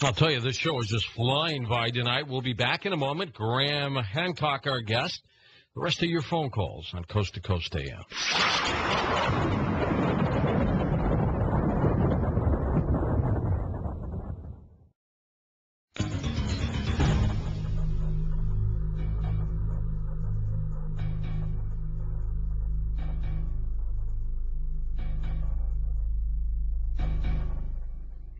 I'll tell you, this show is just flying by tonight. We'll be back in a moment. Graham Hancock, our guest. The rest of your phone calls on Coast to Coast AM.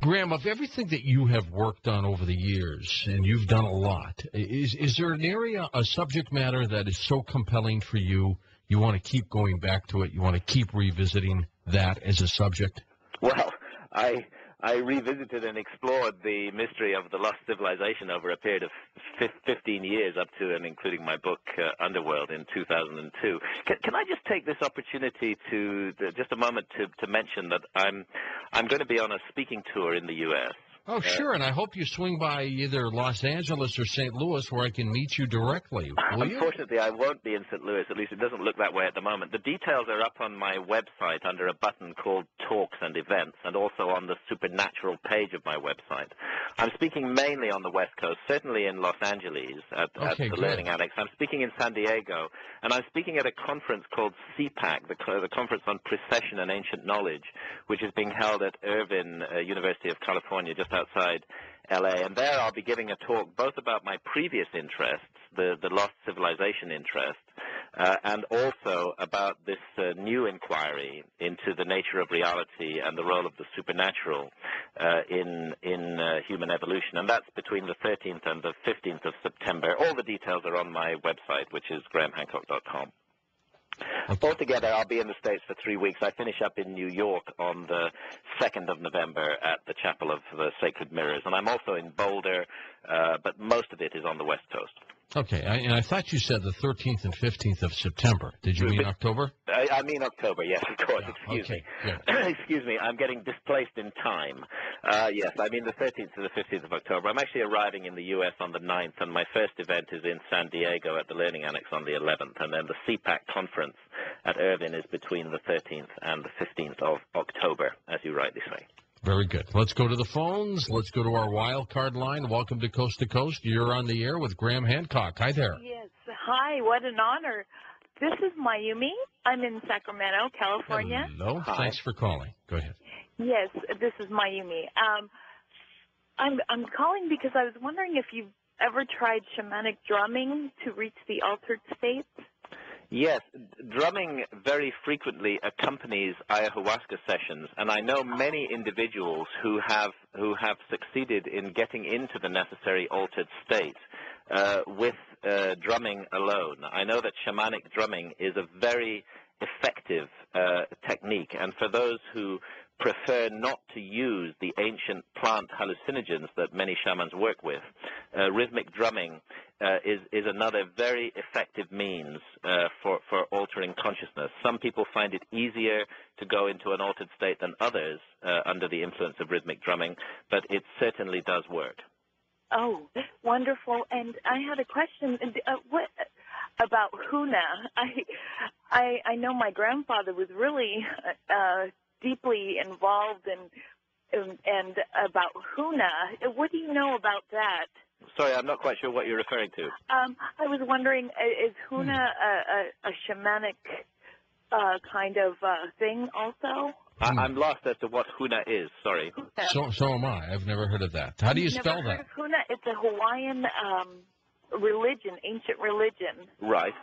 Graham, of everything that you have worked on over the years, and you've done a lot, is there an area, a subject matter that is so compelling for you, you want to keep going back to it, you want to keep revisiting that as a subject? Well, I revisited and explored the mystery of the lost civilization over a period of 15 years, up to and including my book Underworld in 2002. Can I just take this opportunity to just a moment to mention that I'm going to be on a speaking tour in the U.S. Oh, sure, and I hope you swing by either Los Angeles or St. Louis where I can meet you directly. Unfortunately, I won't be in St. Louis. At least it doesn't look that way at the moment. The details are up on my website under a button called Talks and Events, and also on the Supernatural page of my website. I'm speaking mainly on the West Coast, certainly in Los Angeles at the Learning Annex. I'm speaking in San Diego, and I'm speaking at a conference called CPAC, the Conference on Precession and Ancient Knowledge, which is being held at Irvine University of California, just outside L.A. And there I'll be giving a talk both about my previous interests, the lost civilization interest, and also about this new inquiry into the nature of reality and the role of the supernatural in human evolution. And that's between the 13th and the 15th of September. All the details are on my website, which is grahamhancock.com. Okay. Altogether, I'll be in the States for 3 weeks. I finish up in New York on the 2nd of November at the Chapel of the Sacred Mirrors. And I'm also in Boulder, but most of it is on the West Coast. Okay, and I thought you said the 13th and 15th of September. Did you mean October? I mean October, yes, of course. Yeah, Excuse me. Excuse me, I'm getting displaced in time. Yes, I mean the 13th to the 15th of October. I'm actually arriving in the U.S. on the 9th, and my first event is in San Diego at the Learning Annex on the 11th, and then the CPAC conference at Irvine is between the 13th and the 15th of October, as you rightly say. Very good. Let's go to the phones. Let's go to our wild card line. Welcome to Coast to Coast. You're on the air with Graham Hancock. Hi there. Yes. Hi. What an honor. This is Mayumi. I'm in Sacramento, California. Hello. Hi. Thanks for calling. Go ahead. Yes, this is Mayumi. I'm calling because I was wondering if you've ever tried shamanic drumming to reach the altered states. Yes, drumming very frequently accompanies ayahuasca sessions, and I know many individuals who have succeeded in getting into the necessary altered state with drumming alone. I know that shamanic drumming is a very effective technique, and for those who prefer not to use the ancient plant hallucinogens that many shamans work with, rhythmic drumming is another very effective means for altering consciousness. Some people find it easier to go into an altered state than others under the influence of rhythmic drumming, but it certainly does work. Oh, wonderful. And I had a question. What about Huna? I know my grandfather was really deeply involved and about Huna. What do you know about that? Sorry, I'm not quite sure what you're referring to. I was wondering, is Huna a shamanic kind of thing also? I'm lost as to what Huna is. Sorry. So am I. I've never heard of that. How do you spell that? Never heard of Huna? It's a Hawaiian religion, ancient religion. Right.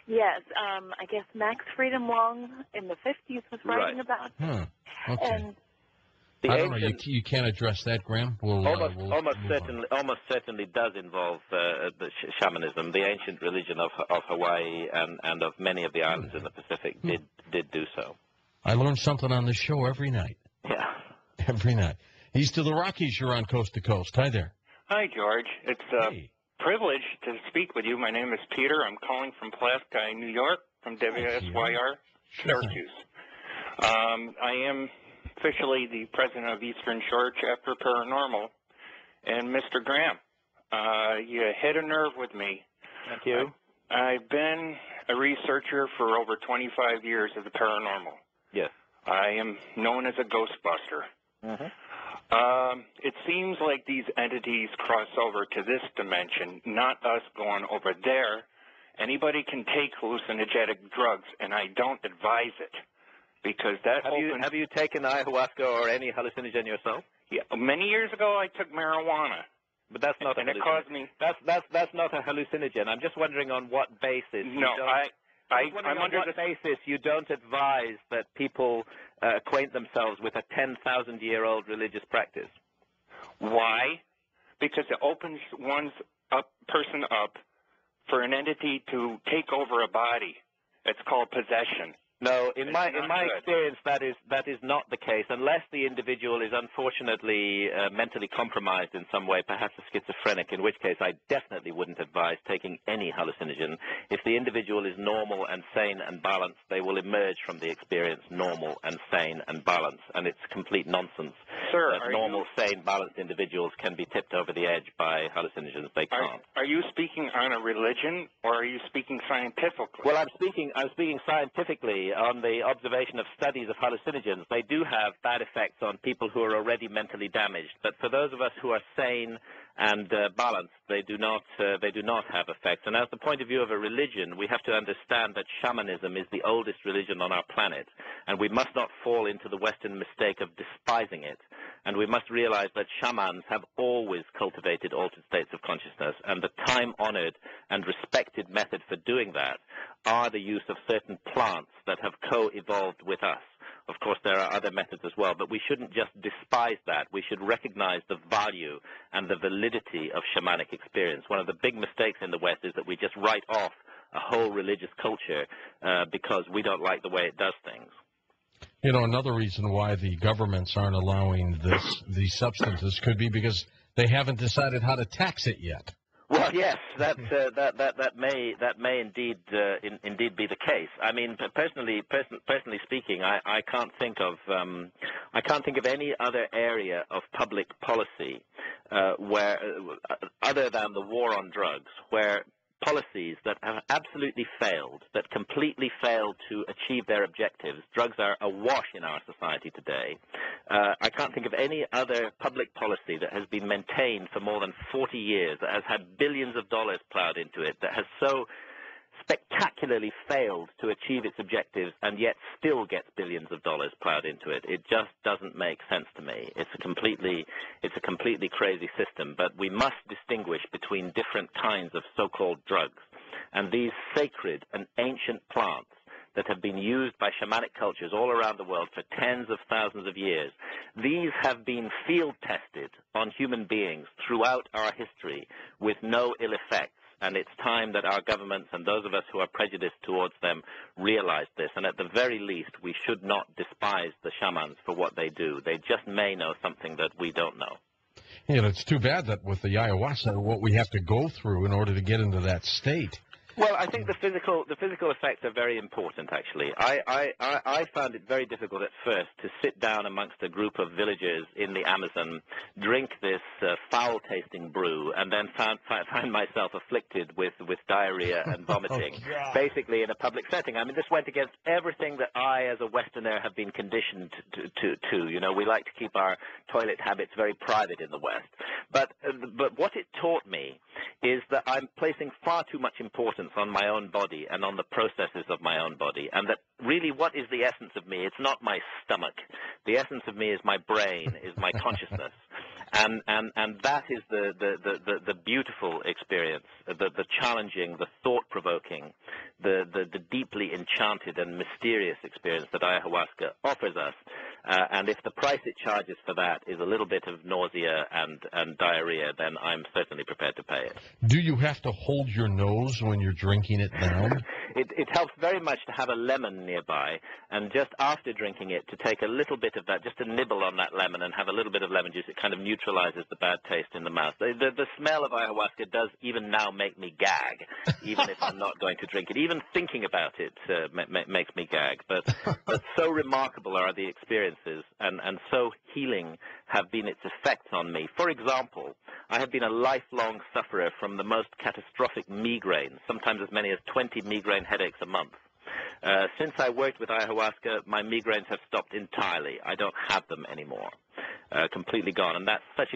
Yes. I guess Max Freedom Long in the 50s was writing about it. Huh. Okay. And I don't know. You can't address that, Graham. Almost certainly does involve the shamanism. The ancient religion of Hawaii and of many of the islands in the Pacific did do so. I learn something on this show every night. Yeah. Every night. East of the Rockies, you're on Coast to Coast. Hi there. Hi, George. It's a privilege to speak with you. My name is Peter. I'm calling from Pulaski, New York, from WSYR, Syracuse. I am officially the president of Eastern Shore Chapter Paranormal. And Mr. Graham, you hit a nerve with me. Thank you. I've been a researcher for over 25 years of the paranormal. Yes. I am known as a ghostbuster. Mm-hmm. It seems like these entities cross over to this dimension, not us going over there. Anybody can take hallucinogenic drugs, and I don't advise it, because that Have you taken ayahuasca or any hallucinogen yourself? Yeah, many years ago, I took marijuana. But that's not and a it caused me. That's not a hallucinogen. I'm just wondering on what basis. No, I'm under the basis you don't advise that people acquaint themselves with a 10,000-year-old religious practice. Why? Because it opens one's person up for an entity to take over a body. It's called possession. No, in my experience, that is not the case, unless the individual is unfortunately mentally compromised in some way, perhaps a schizophrenic, in which case I definitely wouldn't advise taking any hallucinogen. If the individual is normal and sane and balanced, they will emerge from the experience normal and sane and balanced, and it's complete nonsense. Sir, that normal, sane, balanced individuals can be tipped over the edge by hallucinogens. They can't. Are you speaking on a religion, or are you speaking scientifically? Well, I'm speaking scientifically on the observation of studies of hallucinogens. They do have bad effects on people who are already mentally damaged, but for those of us who are sane and balanced, they do not have effects. And as the point of view of a religion, we have to understand that shamanism is the oldest religion on our planet, and we must not fall into the Western mistake of despising it. And we must realize that shamans have always cultivated altered states of consciousness, and the time-honored and respected method for doing that are the use of certain plants that have co-evolved with us. Of course, there are other methods as well, but we shouldn't just despise that. We should recognize the value and the validity of shamanic experience. One of the big mistakes in the West is that we just write off a whole religious culture because we don't like the way it does things. You know, another reason why the governments aren't allowing these substances could be because they haven't decided how to tax it yet. Well, yes, that may indeed be the case. I mean, personally speaking, I can't think of any other area of public policy where, other than the war on drugs, where policies that have absolutely failed, that completely failed to achieve their objectives. Drugs are awash in our society today. I can't think of any other public policy that has been maintained for more than 40 years, that has had billions of dollars plowed into it, that has so spectacularly failed to achieve its objectives and yet still gets billions of dollars plowed into it. It just doesn't make sense to me. It's a completely crazy system, but we must distinguish between different kinds of so-called drugs. And these sacred and ancient plants that have been used by shamanic cultures all around the world for tens of thousands of years, these have been field tested on human beings throughout our history with no ill effects. And it's time that our governments and those of us who are prejudiced towards them realize this. And at the very least, we should not despise the shamans for what they do. They just may know something that we don't know. You know, it's too bad that with the ayahuasca, what we have to go through in order to get into that state. Well, I think the physical effects are very important, actually. I found it very difficult at first to sit down amongst a group of villagers in the Amazon, drink this foul-tasting brew, and then find myself afflicted with diarrhea and vomiting, basically in a public setting. I mean, this went against everything that I, as a Westerner, have been conditioned to. You know, we like to keep our toilet habits very private in the West. But what it taught me is that I'm placing far too much importance on my own body and on the processes of my own body, and that really what is the essence of me? It's not my stomach. The essence of me is my brain, is my consciousness. And that is the beautiful experience, the challenging, the thought-provoking, the deeply enchanted and mysterious experience that ayahuasca offers us. And if the price it charges for that is a little bit of nausea and diarrhea, then I'm certainly prepared to pay it. Do you have to hold your nose when you're drinking it down? It helps very much to have a lemon nearby, and just after drinking it, to take a little bit of that, just to nibble on that lemon and have a little bit of lemon juice. It kind of neutralizes the bad taste in the mouth. The smell of ayahuasca does even now make me gag, even if I'm not going to drink it. Even thinking about it makes me gag. But so remarkable are the experiences, and so healing have been its effects on me. For example, I have been a lifelong sufferer from the most catastrophic migraines, sometimes as many as 20 migraine headaches a month. Since I worked with ayahuasca, my migraines have stopped entirely. I don't have them anymore, completely gone. And that's such a